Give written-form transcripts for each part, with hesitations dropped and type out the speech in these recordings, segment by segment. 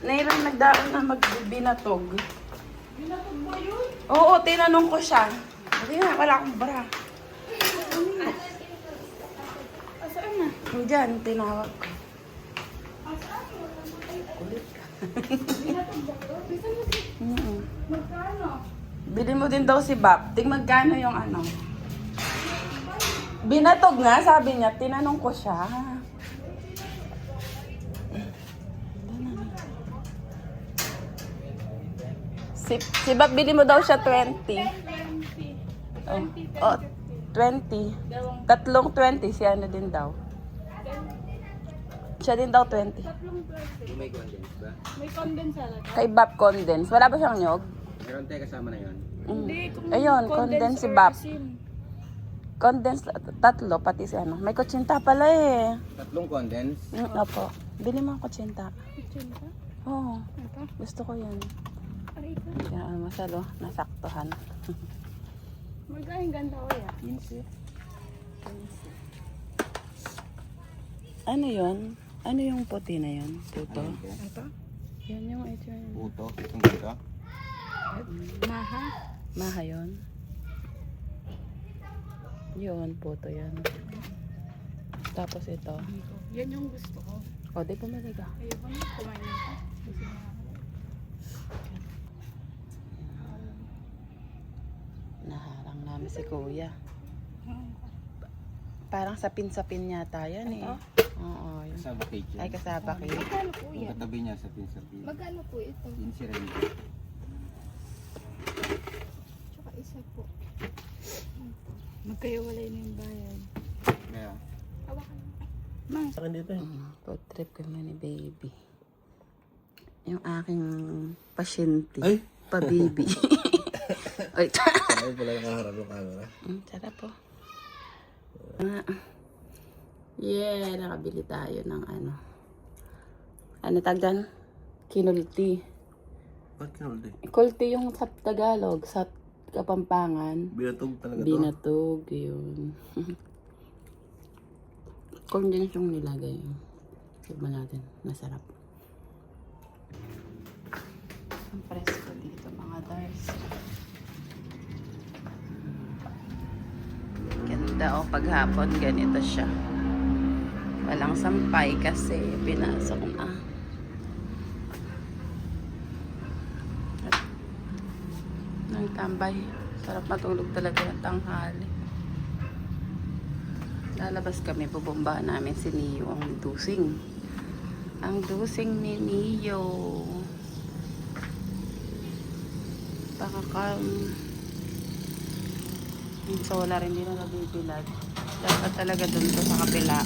Nailan nagdaan na magbinatog. Binatog mo yun? Oo, tinanong ko siya. Hindi na, wala akong bra. Saan na? Diyan, tinawag ko. Kulit ka. Binatog ba ito? Bisa mo din. Magkano? Bili mo din daw si Bap. Ting magkano yung ano. Binatog nga, sabi niya. Tinanong ko siya. Si Bap, bili mo daw siya 20. 20. Oh, 20. Tatlong 20. Si ano din daw. Siya din daw 20. Tatlong 20. May condense ba? May condense salad. Kay Bap condense. Wala ba siyang nyog? Meron tayo kasama na yun. Hindi, kung Ayun, condense si or Bap. asin. Condense, tatlo, pati si ano. May kutsinta pala eh. Tatlong condense. Opo. Bili mo ang kutsinta. Kutsinta? Oo, Ito? gusto ko yun. Aray ka. Kaya ano, masalo, nasaktuhan. Magkain ganda ko ya. 15. Ano yun? Ano yung puti na yun? Puto? Ito? Yan yung ito yun. Puto. Itong dito. Maha. Maha yun. Yun, puto yan. Tapos ito. Yan yung gusto ko. O, di pumili ka. Ayoko na kumain nito. Kasi Naharang namin si Kuya. Parang sapin-sapin yata yan eh. Ito? Oo. Yun. Kasama cake yun. Ay, kasaba kayo. magkano po Yung yan? katabi niya sa pinsabi. Magkano po ito? 15 rin. Tsaka isa po. Magkayawalay na yung bayan. Kaya. Hawakan mo. Sa akin dito eh. Food trip kami ni baby. Yung aking pasyente. Ay! Pa-baby. Ay, Ay, pala nakaharap yung camera. sarap po. Yeah, nakabili tayo ng ano. Ano tagdan? Kinulti. Ba't kinulti? Kulti yung sa Tagalog, sa Kapampangan. Binatog talaga to. Binatog, yun. Condensed yung nilagay. Tignan natin, masarap. Ang presko dito mga dars. Ganda o paghapon, ganito siya. Walang sampay kasi pinasok na. Nang tambay. Sarap matulog talaga ng tanghali. Lalabas kami, bubombahan namin si Neo, ang dusing. Ang dusing ni Neo. Baka yung solar hindi na nabibilad. Dapat talaga dun to sa kapila.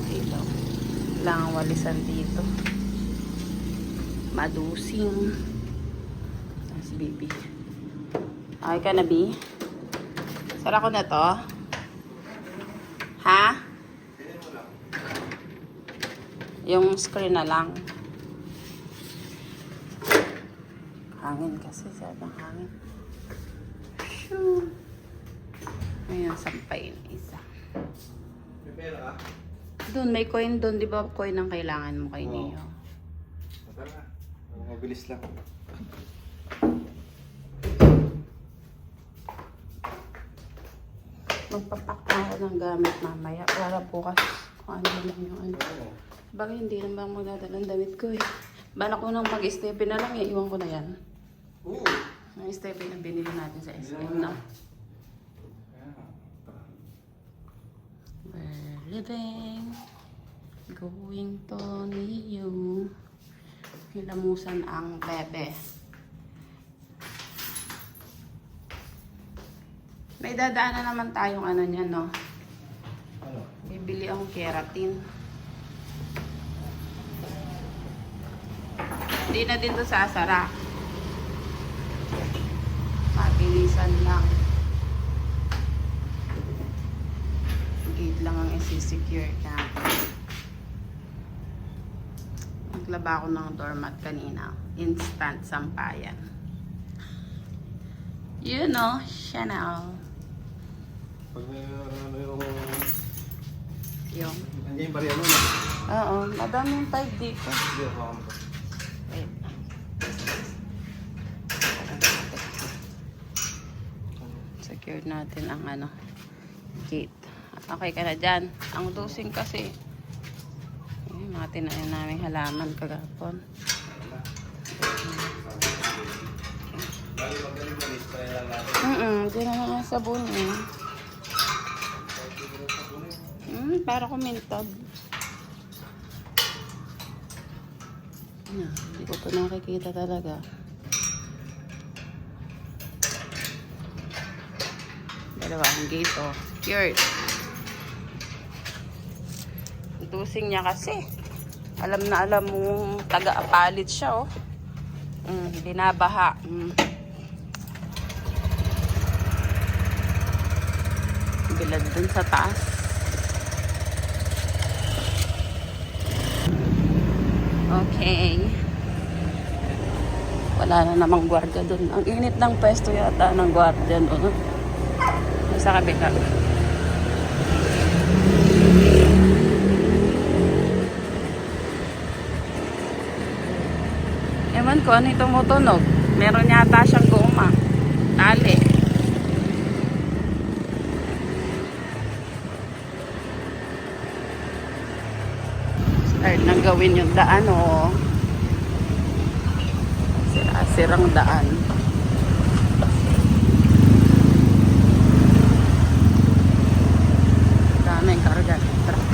Dito. Kailangan walisan dito. Madusing. Tapos baby. Okay ka na, B? Sara ko na to. Ha? Yung screen na lang. Hangin kasi. Sabang hangin. Shoo. Ayan, sampay na isa. May pera ka? Doon, may coin doon. Di ba coin ang kailangan mo kay Neo? Tara. Mabilis lang. Magpapak na ako ng gamit mamaya. Para bukas kung ano lang yung ano. Bagay hindi naman magdadala ng damit ko eh. Bala ko nang mag-stepe na lang, iwan ko na yan. Oo. Ang stepe na binili natin sa SM, no? We're living, going to Neo. Hilamusan ang bebe. May dadaanan naman tayong ano niya, no? Ano? Bibili akong keratin. Hindi na din to sasara. Mabilisan lang. Gate lang ang isi-secure natin. Naglaba ako ng doormat kanina. Instant sampayan. You know, Chanel. Pag may ano yung... Yung Nandiyan yung bariya mo na. Oo, madami yung 5 dito. Hindi ako ako. Wait. Secure natin ang ano, gate. Okay ka na dyan. Ang dosing kasi, mga tinanim namin halaman kagapon. Bali magaling na spray lang natin. Di na nga sabon eh. Para kumintad. Hindi ko pa nakikita talaga. Dalawang gate oh. Secured. Ang tusing niya kasi. Alam na alam mong taga-apalit siya oh. Binabaha. Bilad dun sa taas. Okay. Wala na namang gwardiya dun. Ang init ng pwesto yata ng gwardiya doon. Sa kabila. Ewan ko ano itong tumutunog. Meron yata siyang goma. Tali. Start nang gawin yung daan o. Sirang daan. Daming karga. Truck.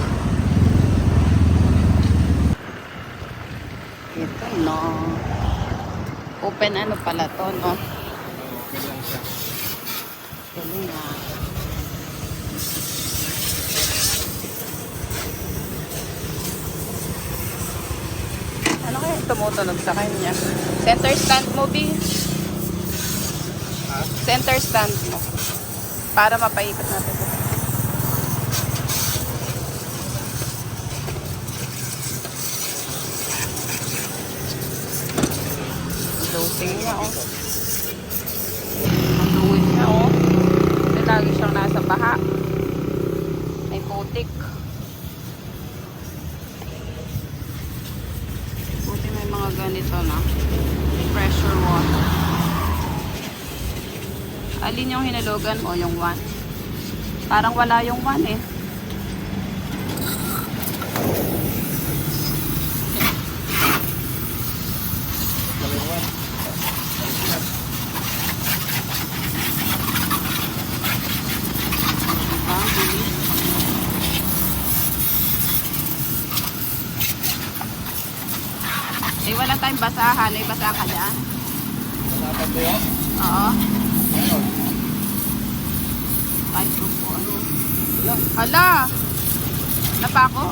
Ito no. Open ano pala to no. Okay lang siya. Galing nga. Ano kaya tumutunog sa kanya? Center stand mo, B. Center stand mo. Para mapaikot natin. Dosing niya, oh. Ang luwin niya, oh. Kasi lagi siyang nasa baha. May putik. Buti may mga ganito na. Pressure water. Alin yung hinalogan mo? Yung 1. Parang wala yung 1 eh. Eh, wala tayong basahan. May basa ka dyan? Masakad ba yun? Oo. Ayun. Ay, po. Ano? Hala! Napako?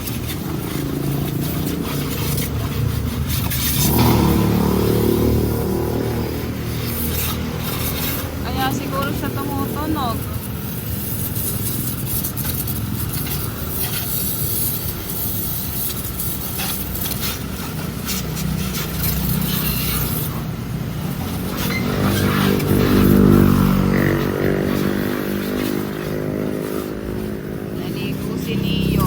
Kaya siguro siya tumutunog. Naligo si Neo.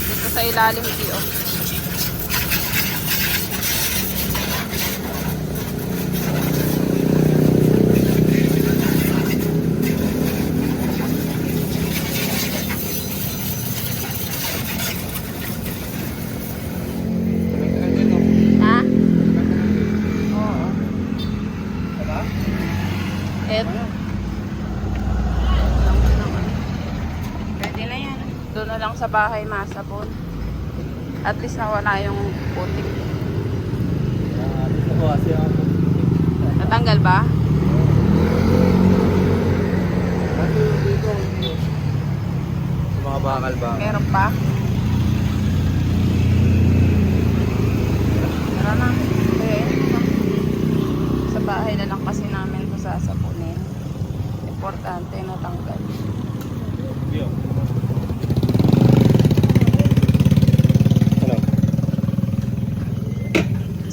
Dito sa ilalim dito. Ha? Oo. Diba? Eto. Pwede na yan. Doon na lang sa bahay masabon. At least nawala yung putik. Dito ko kasi ako. Natanggal ba? Kasi dito, sa mga bakal ba? Meron pa?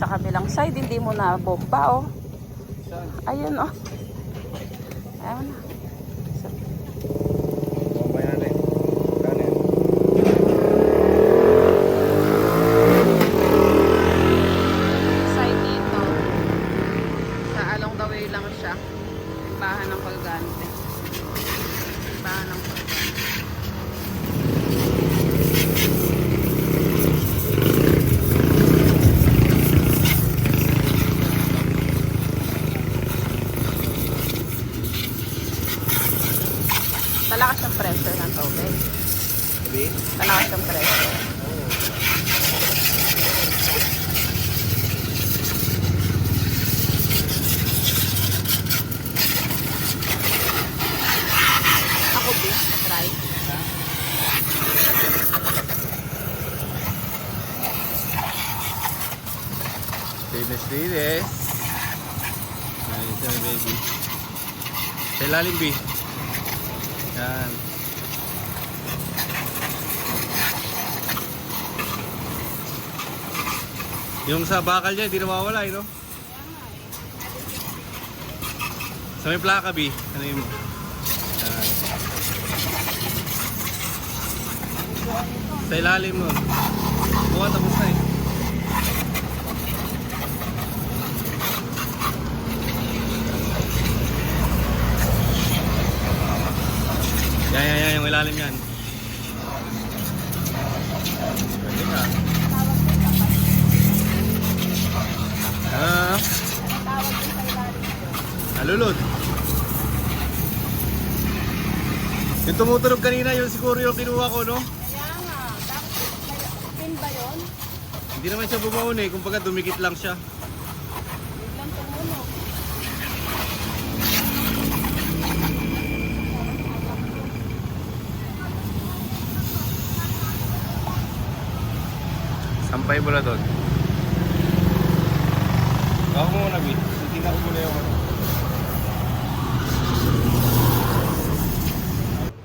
sa kabilang side, hindi mo na bomba, oh. Ayun, oh. Ayun na. Mamaya na eh. Kanin. Side dito. Sa along the way lang siya. Bahan ng Colgante. Bahan ng Colgante. Malakas yung pressure ng tubig. Sabi? Malakas yung pressure. Ako din, try. Linis. Nice na baby. Sa ilalim, B. Yan. Yung sa bakal niya, hindi nawawala, no? Sa may plaka, B. Ano yun mo? Yan. Sa ilalim nun. Buka, tapos na eh. Yan, yung ilalim yan. Pwede ka. Alulod. Yung tumutunog kanina, yun siguro yung kinuha ko, no? Kaya nga, pin ba yun? Hindi naman siya bumaon eh, kumbaga dumikit lang siya. Biglang tumunog. Sampay mo na doon. Ako muna, B. Tingnan ko muna yung ano.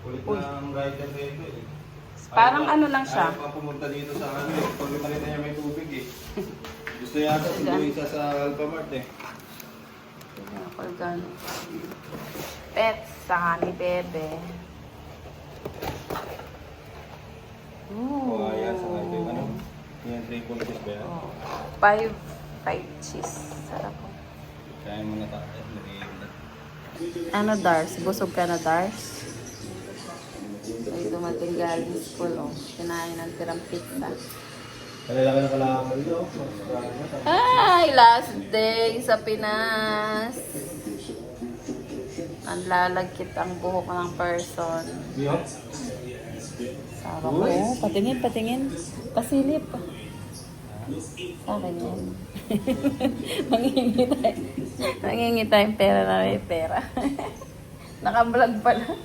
Kulit ng rider na ito eh. Parang ano lang siya. Ayaw pa pumunta dito sa ano eh. Pag nakita niya may tubig eh. Gusto yata sunduin siya sa Alphamart eh. Colgante. Pets, saka ni Bebe. O ayan, sa ito yung ano. Yan, 3 cheese ba yan? Oh. 5 cheese. Sarap po. Kaya mo na tayo. Ano, Dars? Busog ka na, Dars? Ay, dumating galing school, oh. Kinain ng tirang pizza. Kalalaki na kalakan nyo. Ay, last day sa Pinas. Ang lalagkit ang buhok ng person. Yo? Sarap po. Patingin, patingin. Pasilip. Sa akin yan. Mangingi tayo. Mangingi tayong pera na may pera. Naka-vlog pala.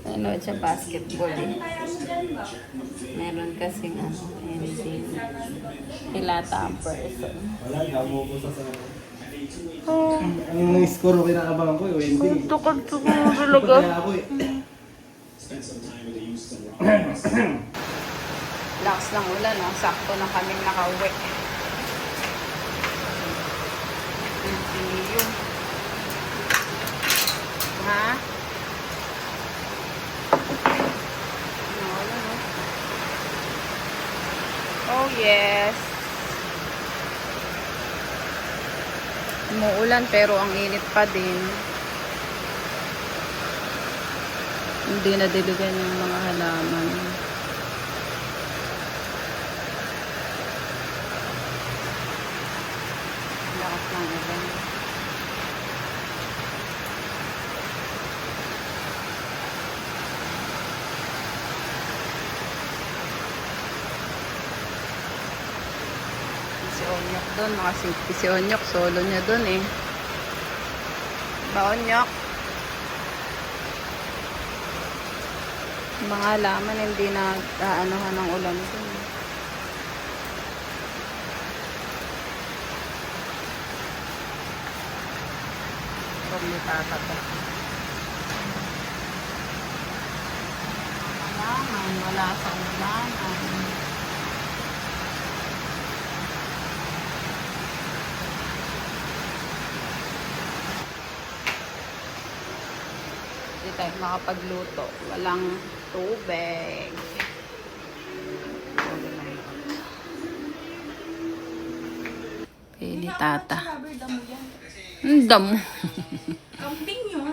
Nanood siya basketball eh. Meron kasing ano, hindi. Hilata ang person. Wala, nabubo sa sa... Oh, Ang score ko kinakabangan ko, yung ending. tukod-tukod talaga. Kaya ako eh. Lakas ng ulan, no? Sakto na kaming nakauwi. Yung ha? Ano, wala, no? Oh, yes. Umuulan pero ang init pa din. Hindi na dilugan yung mga halaman. Lakas ng ulan. Si Onyok doon, nakasipis si Onyok, solo niya doon eh. Ba, Onyok? Mga halaman hindi na aanohan ng ulan doon. Huwag ni tata to. Halaman, wala sa ulanan. Hindi tayo makapagluto. Walang tubig. Pili tata. Rubber dam mo yan. Ang damo. Camping yun.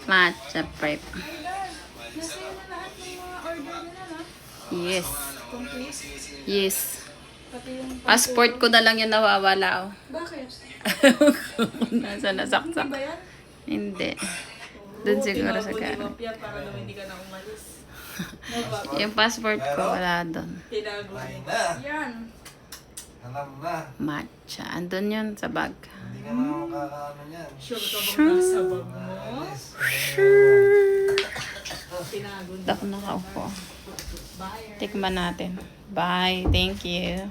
Matcha prep. My God. Nasa yun na lahat ng mga order nila na. Yes. Complete. Yes. Pati yung Passport ko na lang yung nawawala. Oh. Bakit? Nasa nasaksak. Hindi ba yan? Hindi. Doon siguro sa kanan. Para daw hindi ka na umalis. Yung passport ko wala doon. Tinago. Lain na. Yan. Alam na. Matcha. Andun yun sa bag. Hindi ka na makakaano yan. Sure ka bang nasa bag mo? Alis. Tinago. Dako nakaupo. Bye. Tikman natin. Bye. Thank you.